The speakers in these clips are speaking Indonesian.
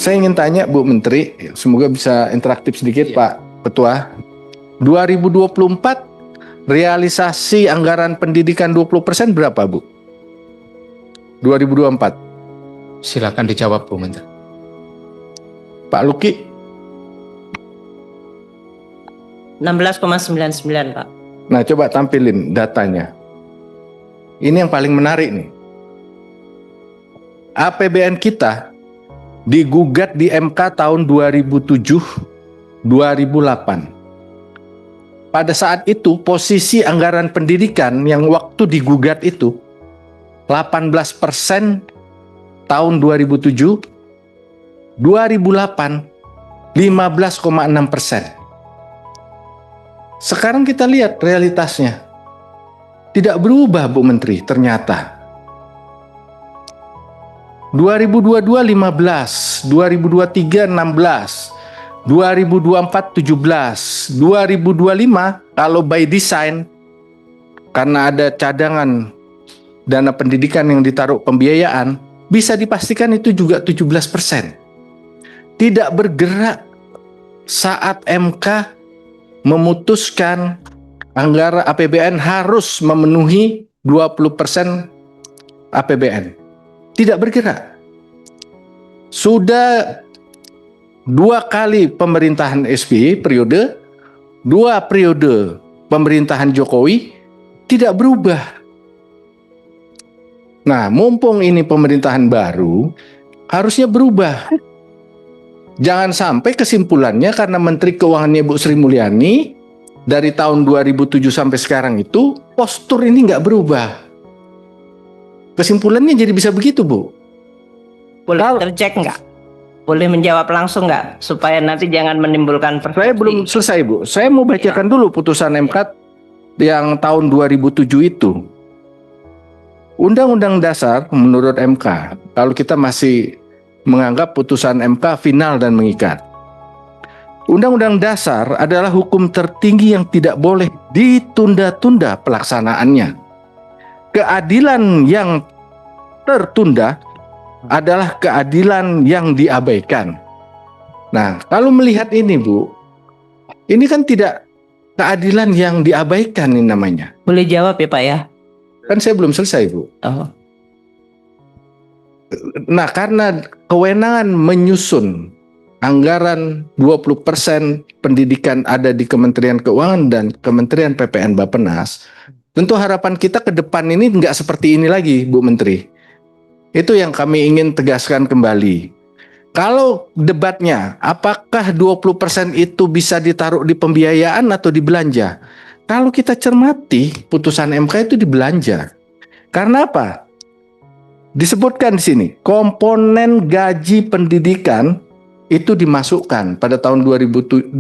Saya ingin tanya Bu Menteri, semoga bisa interaktif sedikit Pak Ketua. 2024 realisasi anggaran pendidikan 20% berapa Bu? 2024. Silakan dijawab Bu Menteri. Pak Luki. 16,99 Pak. Nah coba tampilin datanya. Ini yang paling menarik nih. APBN kita digugat di MK tahun 2007-2008. Pada saat itu posisi anggaran pendidikan yang waktu digugat itu 18% tahun 2007, 2008 15,6%. Sekarang kita lihat realitasnya. Tidak berubah Bu Menteri ternyata. 2022 15, 2023 16, 2024 17, 2025 kalau by design karena ada cadangan dana pendidikan yang ditaruh pembiayaan, bisa dipastikan itu juga 17%. Tidak bergerak saat MK memutuskan anggaran APBN harus memenuhi 20% APBN. Tidak bergerak. Sudah 2 kali pemerintahan SBY periode, 2 periode pemerintahan Jokowi tidak berubah. Nah, mumpung ini pemerintahan baru, harusnya berubah. Jangan sampai kesimpulannya karena Menteri Keuangannya Bu Sri Mulyani dari tahun 2007 sampai sekarang itu postur ini nggak berubah. Kesimpulannya jadi bisa begitu Bu. Boleh tercek nggak? Boleh menjawab langsung nggak? Supaya nanti jangan menimbulkan persepsi. Saya belum selesai Bu. Saya mau bacakan dulu putusan MK yang tahun 2007 itu. Undang-Undang Dasar menurut MK, kalau kita masih menganggap putusan MK final dan mengikat. Undang-Undang Dasar adalah hukum tertinggi yang tidak boleh ditunda-tunda pelaksanaannya. Keadilan yang tertunda adalah keadilan yang diabaikan. Nah, kalau melihat ini Bu, ini kan tidak keadilan yang diabaikan ini namanya. Boleh jawab ya Pak ya? Kan saya belum selesai Bu. Oh. Nah, karena kewenangan menyusun anggaran 20% pendidikan ada di Kementerian Keuangan dan Kementerian PPN Bappenas, tentu harapan kita ke depan ini nggak seperti ini lagi, Bu Menteri. Itu yang kami ingin tegaskan kembali. Kalau debatnya, apakah 20% itu bisa ditaruh di pembiayaan atau di belanja? Kalau kita cermati, putusan MK itu di belanja. Karena apa? Disebutkan di sini, komponen gaji pendidikan itu dimasukkan pada tahun 2007,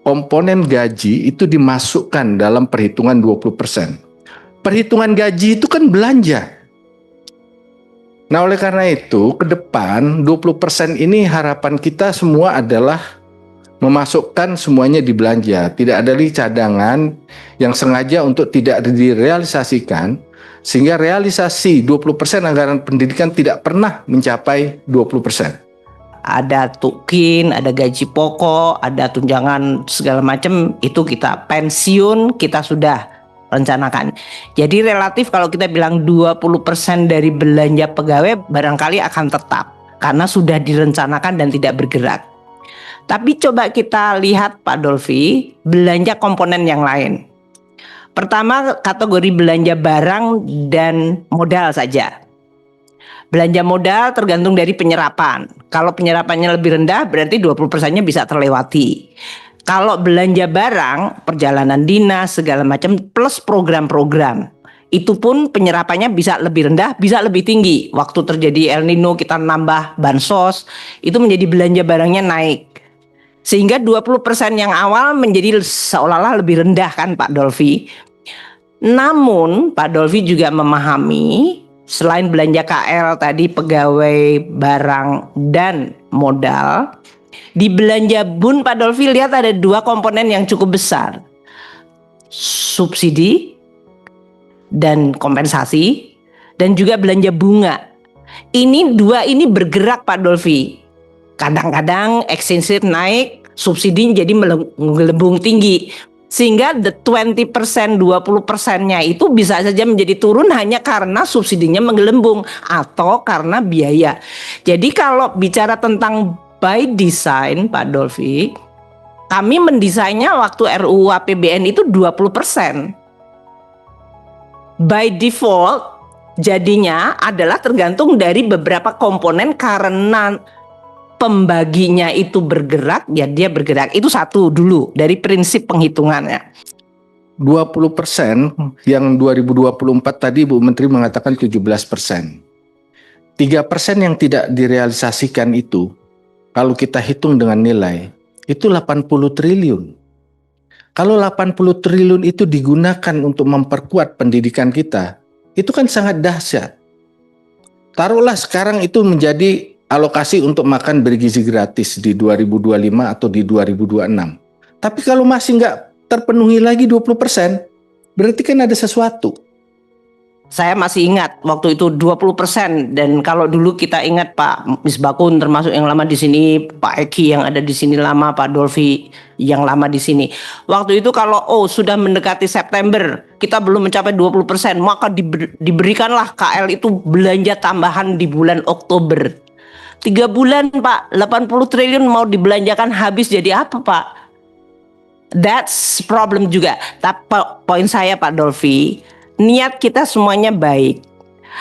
komponen gaji itu dimasukkan dalam perhitungan 20%. Perhitungan gaji itu kan belanja. Nah, oleh karena itu, ke depan 20% ini harapan kita semua adalah memasukkan semuanya di belanja. Tidak ada lagi cadangan yang sengaja untuk tidak direalisasikan, sehingga realisasi 20% anggaran pendidikan tidak pernah mencapai 20%. Ada tukin, ada gaji pokok, ada tunjangan segala macam, itu kita pensiun kita sudah rencanakan. Jadi relatif kalau kita bilang 20% dari belanja pegawai barangkali akan tetap karena sudah direncanakan dan tidak bergerak. Tapi coba kita lihat Pak Dolfi, belanja komponen yang lain. Pertama kategori belanja barang dan modal saja. Belanja modal tergantung dari penyerapan. Kalau penyerapannya lebih rendah berarti 20%-nya bisa terlewati. Kalau belanja barang, perjalanan dinas segala macam plus program-program, itu pun penyerapannya bisa lebih rendah, bisa lebih tinggi. Waktu terjadi El Nino kita nambah bansos, itu menjadi belanja barangnya naik. Sehingga 20% yang awal menjadi seolah-olah lebih rendah kan Pak Dolfi. Namun Pak Dolfi juga memahami selain belanja KL tadi pegawai, barang, dan modal, di belanja BUN Pak Dolfi lihat ada 2 komponen yang cukup besar. Subsidi dan kompensasi dan juga belanja bunga. Ini dua ini bergerak Pak Dolfi. Kadang-kadang exchange rate naik, subsidi jadi melambung tinggi. Sehingga the 20%, 20%-nya itu bisa saja menjadi turun hanya karena subsidinya menggelembung atau karena biaya. Jadi kalau bicara tentang by design Pak Dolfi, kami mendesainnya waktu RUU APBN itu 20%. By default jadinya adalah tergantung dari beberapa komponen karena pembaginya itu bergerak, ya dia bergerak. Itu satu dulu dari prinsip penghitungannya. 20% yang 2024 tadi Bu Menteri mengatakan 17%. 3% yang tidak direalisasikan itu, kalau kita hitung dengan nilai, itu 80 triliun. Kalau 80 triliun itu digunakan untuk memperkuat pendidikan kita, itu kan sangat dahsyat. Taruhlah sekarang itu menjadi alokasi untuk makan bergizi gratis di 2025 atau di 2026. Tapi kalau masih nggak terpenuhi lagi 20%, berarti kan ada sesuatu. Saya masih ingat waktu itu 20%, dan kalau dulu kita ingat Pak Misbakun termasuk yang lama di sini, Pak Eki yang ada di sini lama, Pak Dolfi yang lama di sini. Waktu itu kalau sudah mendekati September kita belum mencapai 20%, maka diberikanlah KL itu belanja tambahan di bulan Oktober. 3 bulan Pak, 80 triliun mau dibelanjakan habis jadi apa Pak? That's problem juga. Tapi poin saya Pak Dolfi, niat kita semuanya baik.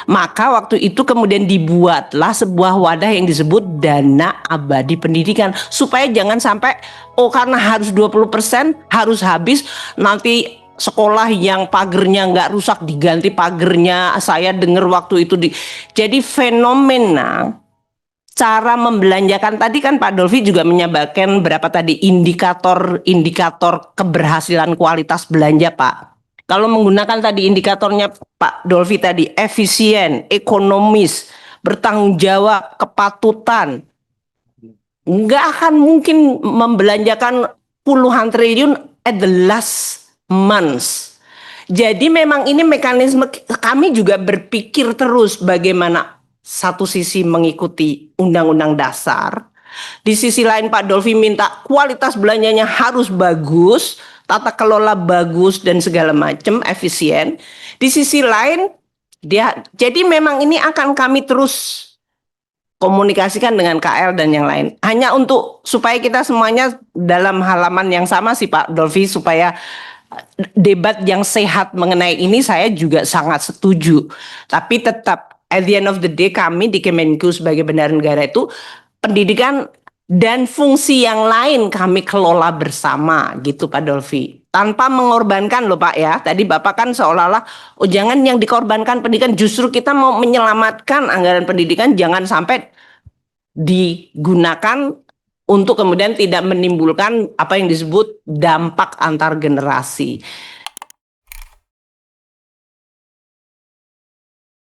Maka waktu itu kemudian dibuatlah sebuah wadah yang disebut dana abadi pendidikan. Supaya jangan sampai karena harus 20% harus habis, nanti sekolah yang pagernya nggak rusak diganti pagernya. Saya dengar waktu itu jadi fenomena cara membelanjakan tadi kan Pak Dolfi juga menyampaikan berapa tadi indikator keberhasilan kualitas belanja Pak. Kalau menggunakan tadi indikatornya Pak Dolfi tadi, efisien, ekonomis, bertanggung jawab, kepatutan, nggak akan mungkin membelanjakan puluhan triliun at the last months. Jadi memang ini mekanisme kami juga berpikir terus bagaimana satu sisi mengikuti Undang-Undang Dasar, di sisi lain Pak Dolfi minta kualitas belanjanya harus bagus, tata kelola bagus dan segala macam efisien. Di sisi lain jadi memang ini akan kami terus komunikasikan dengan KL dan yang lain. Hanya untuk supaya kita semuanya dalam halaman yang sama sih Pak Dolfi, supaya debat yang sehat mengenai ini saya juga sangat setuju. Tapi tetap at the end of the day kami di Kemenku sebagai bendahara negara itu pendidikan dan fungsi yang lain kami kelola bersama gitu Pak Dolfi. Tanpa mengorbankan loh Pak ya. Tadi Bapak kan seolah-olah jangan yang dikorbankan pendidikan, justru kita mau menyelamatkan anggaran pendidikan jangan sampai digunakan untuk kemudian tidak menimbulkan apa yang disebut dampak antar generasi.